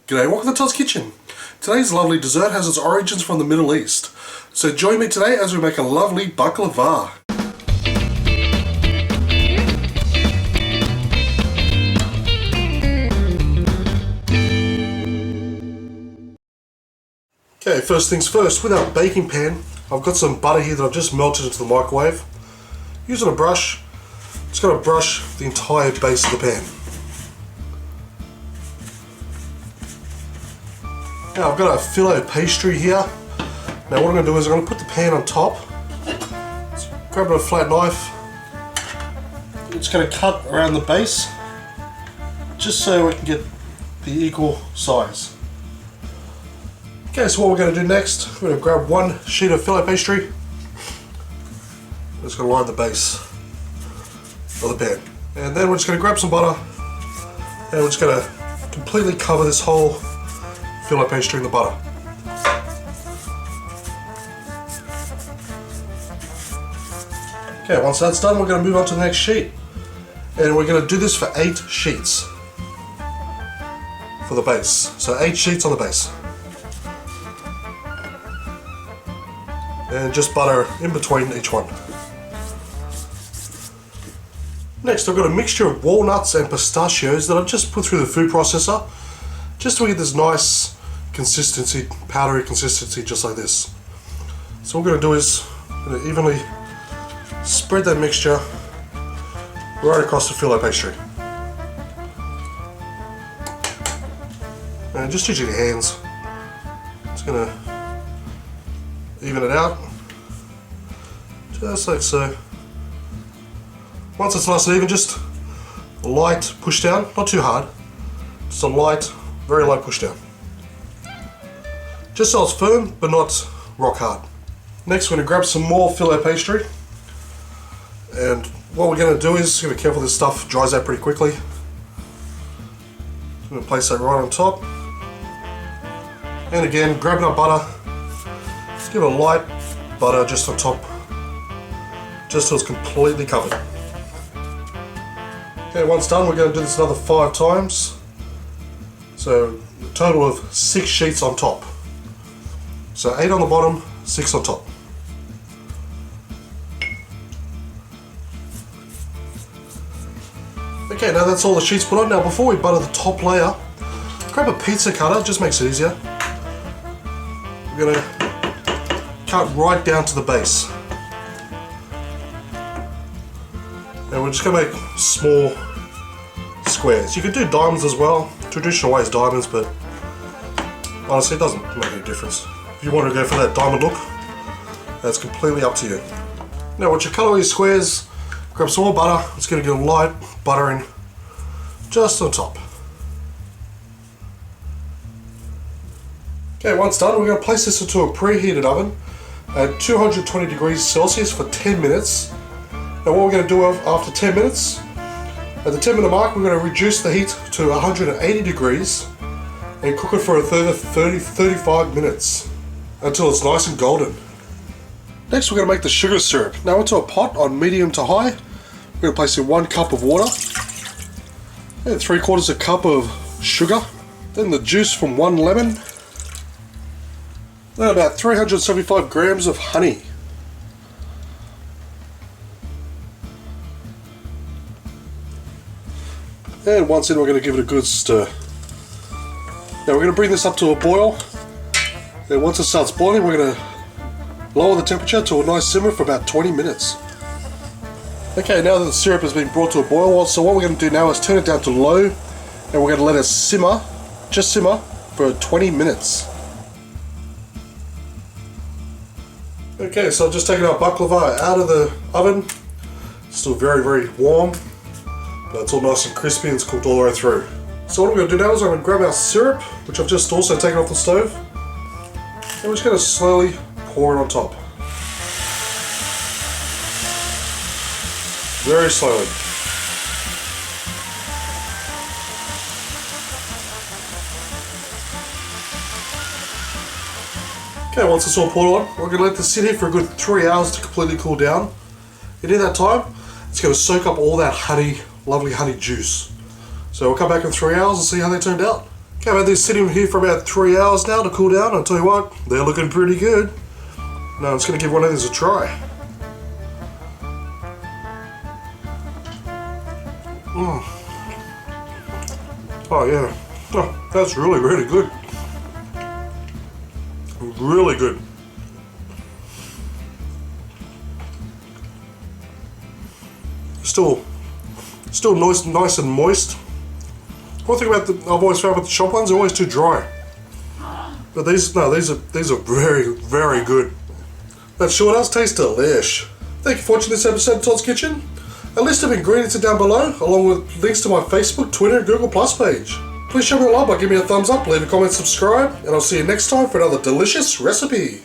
G'day, welcome to Todd's Kitchen. Today's lovely dessert has its origins from the Middle East. So join me today as we make a lovely baklava. Okay, first things first, with our baking pan, I've got some butter here that I've just melted into the microwave. Using a brush, just going to brush the entire base of the pan. Now I've got a Filo Pastry here. Now what I'm going to do is I'm going to put the pan on top. Just grab a flat knife. I'm just going to cut around the base, just so we can get the equal size. Okay, so what we're going to do next, we're going to grab one sheet of Filo Pastry. I'm just going to line the base of the pan. And then we're just going to grab some butter and we're just going to completely cover this whole Filo Pastry in the butter. Okay, once that's done, we're going to move on to the next sheet. And we're going to do this for 8 sheets for the base. So 8 sheets on the base. And just butter in between each one. Next, I've got a mixture of walnuts and pistachios that I've just put through the food processor, just to get this nice consistency, powdery consistency, just like this. So what we're going to do is evenly spread that mixture right across the Filo Pastry. And just use your hands. Just going to even it out, just like so. Once it's nice and even, just a light push down, not too hard, just a light, very light push down. Just so it's firm, but not rock hard. Next we're going to grab some more Filo Pastry, and what we're going to do is, be careful this stuff dries out pretty quickly. I'm going to place that right on top, and again grabbing our butter, just give it a light butter just on top, just so it's completely covered. Okay, once done, we're going to do this another 5 times. So a total of 6 sheets on top. So 8 on the bottom, 6 on top. Okay, now that's all the sheets put on. Now before we butter the top layer, grab a pizza cutter, just makes it easier. We're going to cut right down to the base. And we're just going to make small squares. You can do diamonds as well. Traditional way is diamonds, but honestly it doesn't make any difference. If you want to go for that diamond look, that's completely up to you. Now once you cut all your squares, grab some more butter. It's going to get a light buttering just on top. Okay, once done, we're going to place this into a preheated oven at 220 degrees Celsius for 10 minutes. Now what we're going to do after 10 minutes, at the 10-minute mark, we're going to reduce the heat to 180 degrees and cook it for a further 30-35 minutes until it's nice and golden. Next we're going to make the sugar syrup. Now into a pot on medium to high, we're going to place in 1 cup of water and 3/4 cup of sugar, then the juice from 1 lemon, then about 375 grams of honey. And once in, we're going to give it a good stir. Now we're going to bring this up to a boil. And once it starts boiling, we're going to lower the temperature to a nice simmer for about 20 minutes. Okay, now that the syrup has been brought to a boil, so what we're going to do now is turn it down to low, and we're going to let it simmer, just simmer, for 20 minutes. Okay, so I've just taken our baklava out of the oven. It's still very, very warm. But it's all nice and crispy and it's cooked all the way through. So what I'm going to do now is I'm going to grab our syrup, which I've just also taken off the stove, and we're just going to slowly pour it on top. Very slowly. Okay, once it's all poured on, we're going to let this sit here for a good 3 hours to completely cool down. And in that time, it's going to soak up all that honey, lovely honey juice. So we'll come back in 3 hours and see how they turned out. Okay, I've had these sitting here for about 3 hours now to cool down. I'll tell you what, they're looking pretty good. Now I'm just going to give one of these a try. Oh yeah, oh, that's really, really good. Really good. Still nice and moist. One thing about I've always found with the shop ones, they're always too dry. But these are very, very good. That sure does taste delish. Thank you for watching this episode of Todd's Kitchen. A list of ingredients are down below, along with links to my Facebook, Twitter and Google Plus page. Please show me a love by giving me a thumbs up, leave a comment, subscribe, and I'll see you next time for another delicious recipe.